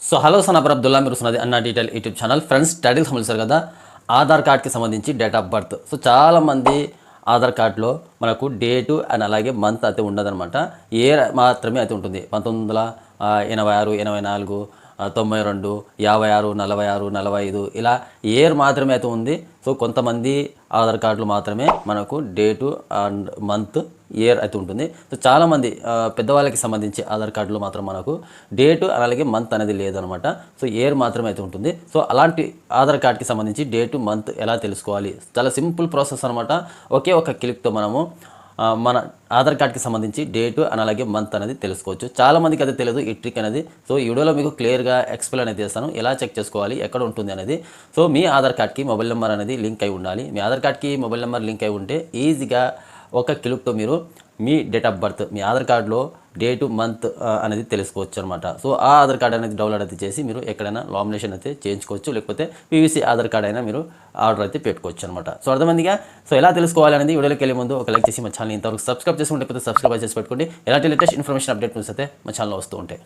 So hello సనాబర్ Abdullah, మీరు ఉన్నది అన్న detail YouTube channel. Friends, title సంబంధించారు కదా, ఆధార్ కార్డ్కి సంబంధించి డేట్ ఆఫ్ బర్త్. సో చాలామంది ఆధార్ కార్డులో మనకు డేటు అండ్ అలాగే మంత్ అయితే ఉండదన్నమాట. ఇయర్ మాత్రమే అయితే ఉంటుంది. 1986, 84, 92, 56, 46, 45 ఇలా ఇయర్ మాత్రమే అయితే ఉంది. సో కొంతమంది ఆధార్ కార్డులు మాత్రమే మనకు డేటు అండ్ మంత్ ఇయర్ అయితే ఉంటుంది. సో చాలామంది పెద్దవాళ్ళకి సంబంధించి ఆధార్ కార్డులో మాత్రం మనకు డేటు అలాగే మంత్ అనేది లేదనమాట. సో ఇయర్ మాత్రమే అయితే ఉంటుంది. సో అలాంటి ఆధార్ కార్డ్కి సంబంధించి డేటు మంత్ ఎలా తెలుసుకోవాలి? చాలా సింపుల్ ప్రాసెస్ అనమాట. ఒకే ఒక క్లిక్తో మనము మన ఆధార్ కార్డ్కి సంబంధించి డేటు అండ్ అలాగే మంత్ అనేది తెలుసుకోవచ్చు. చాలామందికి అయితే తెలియదు ఈ ట్రిక్ అనేది. సో ఈ వీడియోలో మీకు క్లియర్గా ఎక్స్ప్లెయిన్ అయితే చేస్తాను, ఎలా చెక్ చేసుకోవాలి, ఎక్కడ ఉంటుంది అనేది. సో మీ ఆధార్ కార్డ్కి మొబైల్ నెంబర్ అనేది లింక్ అయి ఉండాలి. మీ ఆధార్ కార్డ్కి మొబైల్ నెంబర్ లింక్ అయి ఉంటే ఈజీగా ఒక క్లిక్తో మీరు మీ డేట్ ఆఫ్ బర్త్, మీ ఆధార్ కార్డులో డేటు మంత్ అనేది తెలుసుకోవచ్చు అనమాట. సో ఆ ఆధార్ కార్డ్ అనేది డౌన్లోడ్ అయితే చేసి మీరు ఎక్కడైనా లామినేషన్ అయితే చేయించుకోవచ్చు, లేకపోతే పీవీసీ ఆధార్ కార్డ్ అయినా మీరు ఆర్డర్ అయితే పెట్టుకోవచ్చు అనమాట. సో అర్థమైందిగా. సో ఎలా తెలుసుకోవాలి అనేది వీడియోలోకి వెళ్ళే ముందు ఒక లైక్ చేసి మా ఛానల్ ఇంతవరకు సబ్స్క్రైబ్ చేసుకుంటే సబ్స్క్రైబ్ చేసి పెట్టుకోండి. ఎలాంటి లేటెస్ట్ ఇన్ఫర్మేషన్ అప్డేట్ న్యూస్ అయితే మా ఛానల్లో వస్తూ ఉంటాయి.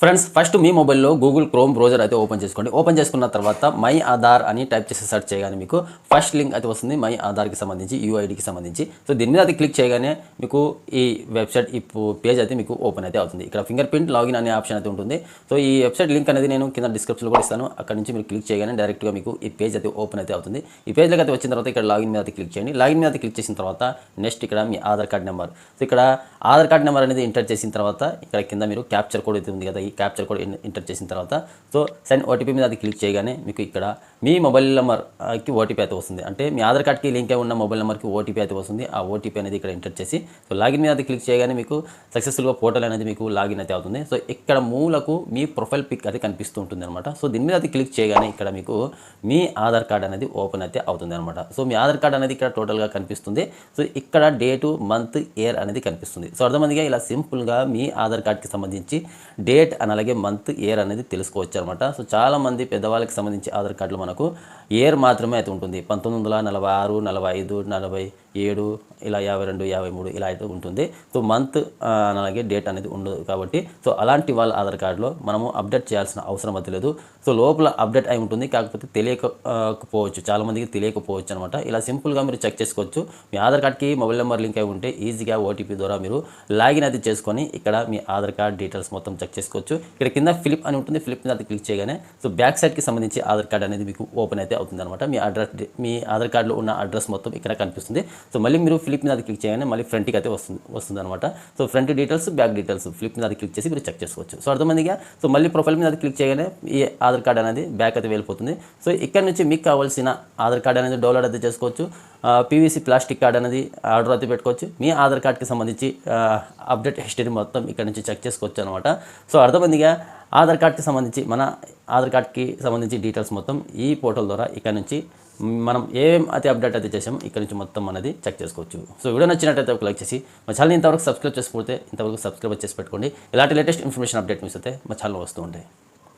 ఫ్రెండ్స్, ఫస్ట్ మీ మొబైల్లో గూగుల్ క్రోమ్ బ్రౌజర్ అయితే ఓపెన్ చేసుకోండి. ఓపెన్ చేసుకున్న తర్వాత మై ఆధార్ అని టైప్ చేసి సెర్చ్ చేయగానే మీకు ఫస్ట్ లింక్ అయితే వస్తుంది, మై ఆధార్కి సంబంధించి, యూఐడికి సంబంధించి. సో దీని మీద అయితే క్లిక్ చేయగానే మీకు ఈ వెబ్సైట్, ఈ పేజ్ అయితే మీకు ఓపెన్ అయితే అవుతుంది. ఇక్కడ ఫింగర్ ప్రింట్ లాగిన్ అనే ఆప్షన్ అయితే ఉంటుంది. సో ఈ వెబ్సైట్ లింక్ అనేది నేను కింద డిస్క్రిప్షన్లో కూడా ఇస్తాను. అక్కడ నుంచి మీరు క్లిక్ చేయగానే డైరెక్ట్గా మీకు ఈ పేజ్ అయితే ఓపెన్ అయితే అవుతుంది. ఈ పేజ్లోకి అయితే వచ్చిన తర్వాత ఇక్కడ లాగిన్ మీద అయితే క్లిక్ చేయండి. లాగిన్ మీద అయితే క్లిక్ చేసిన తర్వాత నెక్స్ట్ ఇక్కడ మీ ఆధార్ కార్డ్ నెంబర్. సో ఇక్కడ ఆధార్ కార్డ్ నెంబర్ అనేది ఎంటర్ చేసిన తర్వాత ఇక్కడ కింద మీరు క్యాప్చర్ కోడ్ అయితే ఉంది కదా, ఈ క్యాప్చర్ కోడ్ ఎంటర్ చేసిన తర్వాత సో సెండ్ ఓటీపీ మీద అది క్లిక్ చేయగానే మీకు ఇక్కడ మీ మొబైల్ నెంబర్కి ఓటీపీ అయితే వస్తుంది. అంటే మీ ఆధార్ కార్డ్కి లింక్ అయి ఉన్న మొబైల్ నెంబర్కి ఓటీపీ అయితే వస్తుంది. ఆ ఓటీపీ అనేది ఇక్కడ ఎంటర్ చేసి సో లాగిన్ మీద అది క్లిక్ చేయగానే మీకు సక్సెస్ఫుల్గా పోర్టల్ అనేది మీకు లాగిన్ అయితే అవుతుంది. సో ఇక్కడ మూలకు మీ ప్రొఫైల్ పిక్ అయితే కనిపిస్తూ ఉంటుంది అనమాట. సో దీని మీద అది క్లిక్ చేయగానే ఇక్కడ మీకు మీ ఆధార్ కార్డ్ అనేది ఓపెన్ అయితే అవుతుంది అనమాట. సో మీ ఆధార్ కార్డ్ అనేది ఇక్కడ టోటల్గా కనిపిస్తుంది. సో ఇక్కడ డేటు, మంత్, ఇయర్ అనేది కనిపిస్తుంది. సో అర్థమందిగా ఇలా సింపుల్గా మీ ఆధార్ కార్డ్కి సంబంధించి డేట్ అండ్ అలాగే మంత్, ఇయర్ అనేది తెలుసుకోవచ్చు అనమాట. సో చాలామంది పెద్దవాళ్ళకి సంబంధించి ఆధార్ కార్డులో మనకు ఇయర్ మాత్రమే అయితే ఉంటుంది. 1946, 45, 47 ఇలా 52, 53 ఇలా అయితే ఉంటుంది. సో మంత్ అలాగే డేట్ అనేది ఉండదు కాబట్టి సో అలాంటి వాళ్ళ ఆధార్ కార్డులో మనము అప్డేట్ చేయాల్సిన అవసరం అయితే లేదు. సో లోపల అప్డేట్ అయి ఉంటుంది, కాకపోతే తెలియకపోవచ్చు, చాలామందికి తెలియకపోవచ్చు అనమాట. ఇలా సింపుల్గా మీరు చెక్ చేసుకోవచ్చు. మీ ఆధార్ కార్డ్కి మొబైల్ నెంబర్ లింక్ అయి ఉంటే ఈజీగా ఓటీపీ ద్వారా మీరు లాగిన్ అయితే చేసుకొని ఇక్కడ మీ ఆధార్ కార్డ్ డీటెయిల్స్ మొత్తం చెక్ చేసుకోవచ్చు. ఇక్కడ కింద ఫ్లిప్ అని ఉంటుంది, ఫ్లిప్ మీద అది క్లిక్ చేయగానే సో బ్యాక్ సైడ్కి సంబంధించి ఆధార్ కార్డ్ అనేది మీకు ఓపెన్ అయితే అవుతుంది అనమాట. మీ ఆధార్ కార్డులో ఉన్న అడ్రస్ మొత్తం ఇక్కడ కనిపిస్తుంది. సో మళ్ళీ మీరు ఫ్లిప్ మీద అది క్లిక్ చేయగానే మళ్ళీ ఫ్రంట్కి అయితే వస్తుంది అనమాట. So front details, back details flip మీద అది క్లిక్ చేసి మీరు చెక్ చేసుకోవచ్చు. సో అర్థమందిగా. సో మళ్ళీ ప్రొఫైల్ మీద అది క్లిక్ చేయగానే ఈ ఆధార్ కార్డ్ అనేది బ్యాక్ అయితే వెళ్ళిపోతుంది. సో ఇక్కడ నుంచి మీకు కావాల్సిన ఆధార్ కార్డ్ అనేది డౌన్లోడ్ అయితే చేసుకోవచ్చు. పీవీసీ ప్లాస్టిక్ కార్డ్ అనేది ఆర్డర్ అయితే పెట్టుకోవచ్చు. మీ ఆధార్ కార్డ్కి సంబంధించి అప్డేట్ హిస్టరీ మొత్తం ఇక్కడ నుంచి చెక్ చేసుకోవచ్చు అనమాట. సో అర్థమందిగా ఆధార్ కార్డ్కి సంబంధించి, మన ఆధార్ కార్డ్కి సంబంధించి డీటెయిల్స్ మొత్తం ఈ పోర్టల్ ద్వారా ఇక్కడ నుంచి మనం ఏం అయితే అప్డేట్ అయితే చేసాం ఇక్కడ నుంచి మొత్తం అనేది చెక్ చేసుకోవచ్చు. సో వీడియో నచ్చినట్టయితే ఒక లైక్ చేసి మా ఛానల్ ఇంతవరకు సబ్స్క్రైబ్ చేసుకోకపోతే ఇంతవరకు సబ్స్క్రైబ్ చేసి పెట్టుకోండి. ఇలాంటి లేటెస్ట్ ఇన్ఫర్మేషన్ అప్డేట్ న్యూస్ అయితే మా ఛానల్ వస్తూ ఉంటాయి.